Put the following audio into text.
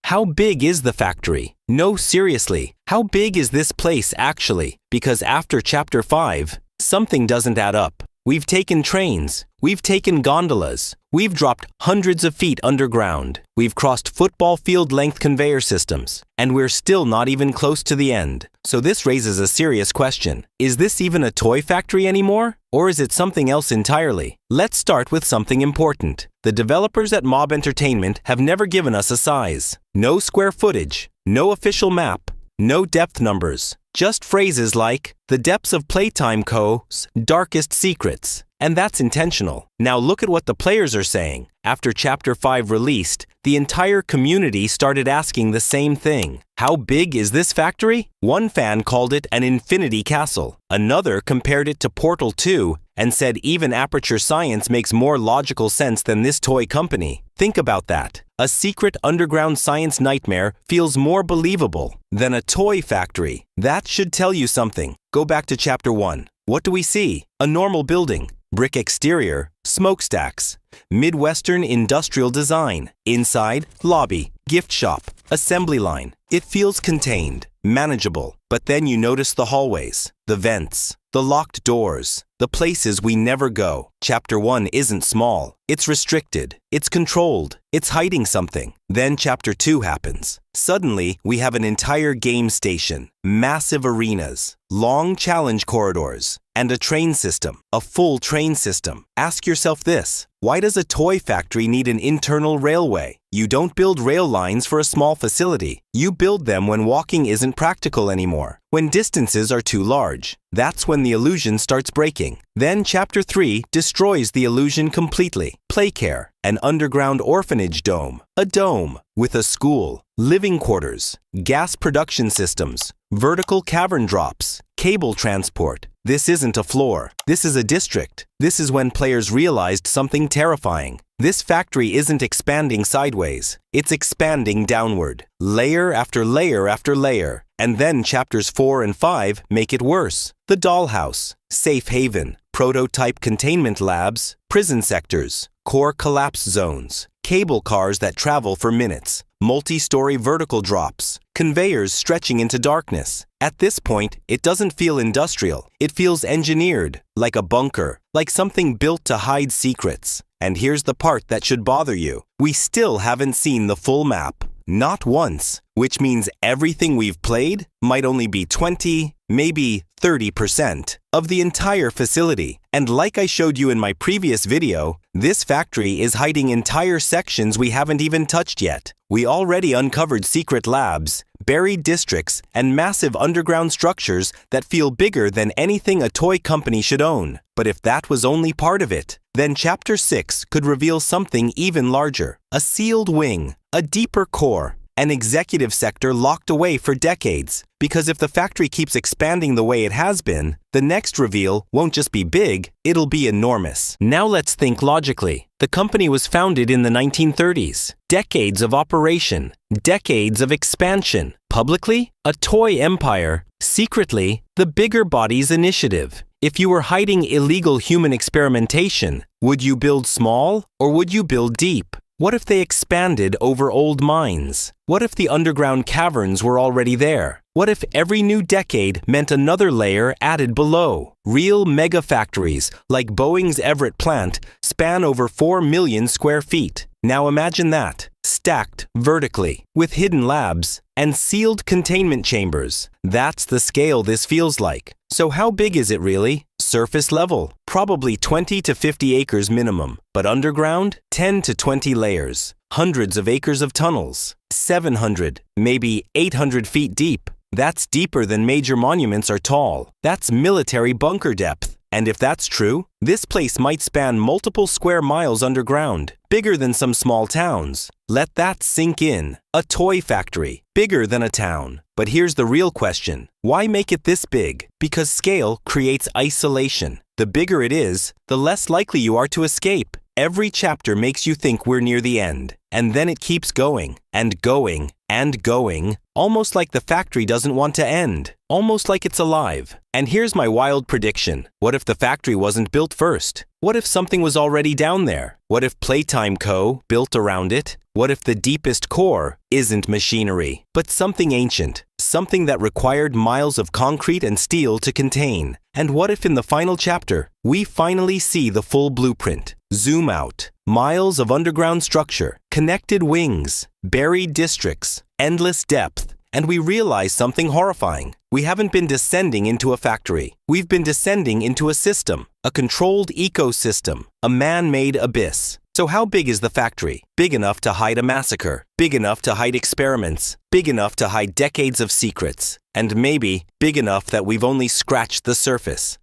How big is the factory? No, seriously, how big is this place actually? Because after Chapter 5, something doesn't add up. We've taken trains, we've taken gondolas, we've dropped hundreds of feet underground, we've crossed football field-length conveyor systems, and we're still not even close to the end. So this raises a serious question. Is this even a toy factory anymore? Or is it something else entirely? Let's start with something important. The developers at Mob Entertainment have never given us a size. No square footage, no official map, no depth numbers. Just phrases like, the depths of Playtime Co.'s darkest secrets. And that's intentional. Now look at what the players are saying. After Chapter 5 released, the entire community started asking the same thing. How big is this factory? One fan called it an infinity castle. Another compared it to Portal 2 and said even Aperture Science makes more logical sense than this toy company. Think about that. A secret underground science nightmare feels more believable than a toy factory. That should tell you something. Go back to Chapter 1. What do we see? A normal building. Brick exterior, smokestacks, Midwestern industrial design. Inside, lobby, gift shop, assembly line. It feels contained, manageable. But then you notice the hallways, the vents, the locked doors, the places we never go. Chapter 1 isn't small. It's restricted. It's controlled. It's hiding something. Then Chapter 2 happens. Suddenly, we have an entire game station, massive arenas, long challenge corridors, and a train system, a full train system. Ask yourself this. Why does a toy factory need an internal railway? You don't build rail lines for a small facility. You build them when walking isn't practical anymore, when distances are too large. That's when the illusion starts breaking. Then Chapter 3 destroys the illusion completely. Playcare, an underground orphanage dome, a dome with a school, living quarters, gas production systems, vertical cavern drops, cable transport. This isn't a floor. This is a district. This is when players realized something terrifying. This factory isn't expanding sideways. It's expanding downward, layer after layer after layer. And then Chapters 4 and 5 make it worse. The dollhouse, safe haven, prototype containment labs, prison sectors, core collapse zones, cable cars that travel for minutes, multi-story vertical drops, conveyors stretching into darkness. At this point, it doesn't feel industrial. It feels engineered, like a bunker, like something built to hide secrets. And here's the part that should bother you. We still haven't seen the full map. Not once, which means everything we've played might only be 20, maybe 30% of the entire facility. And like I showed you in my previous video, this factory is hiding entire sections we haven't even touched yet. We already uncovered secret labs, buried districts, and massive underground structures that feel bigger than anything a toy company should own. But if that was only part of it, then Chapter 6 could reveal something even larger. A sealed wing, a deeper core, an executive sector locked away for decades. Because if the factory keeps expanding the way it has been, the next reveal won't just be big, it'll be enormous. Now let's think logically. The company was founded in the 1930s. Decades of operation, decades of expansion. Publicly, a toy empire. Secretly, the Bigger Bodies Initiative. If you were hiding illegal human experimentation, would you build small or would you build deep? What if they expanded over old mines? What if the underground caverns were already there? What if every new decade meant another layer added below? Real mega factories, like Boeing's Everett plant, span over 4 million square feet. Now imagine that, stacked vertically, with hidden labs and sealed containment chambers. That's the scale this feels like. So how big is it really? Surface level, probably 20 to 50 acres minimum, but underground, 10 to 20 layers, hundreds of acres of tunnels, 700, maybe 800 feet deep. That's deeper than major monuments are tall. That's military bunker depth. And if that's true, this place might span multiple square miles underground, bigger than some small towns. Let that sink in. A toy factory, bigger than a town. But here's the real question. Why make it this big? Because scale creates isolation. The bigger it is, the less likely you are to escape. Every chapter makes you think we're near the end. And then it keeps going, and going, and going, Almost like the factory doesn't want to end. Almost like it's alive. And here's my wild prediction. What if the factory wasn't built first? What if something was already down there? What if Playtime Co. built around it? What if the deepest core isn't machinery, but something ancient? Something that required miles of concrete and steel to contain? And what if in the final chapter, we finally see the full blueprint? Zoom out. Miles of underground structure, connected wings, buried districts, endless depth, and we realize something horrifying. We haven't been descending into a factory. We've been descending into a system, a controlled ecosystem, a man-made abyss. So how big is the factory? Big enough to hide a massacre, big enough to hide experiments, big enough to hide decades of secrets, and maybe big enough that we've only scratched the surface.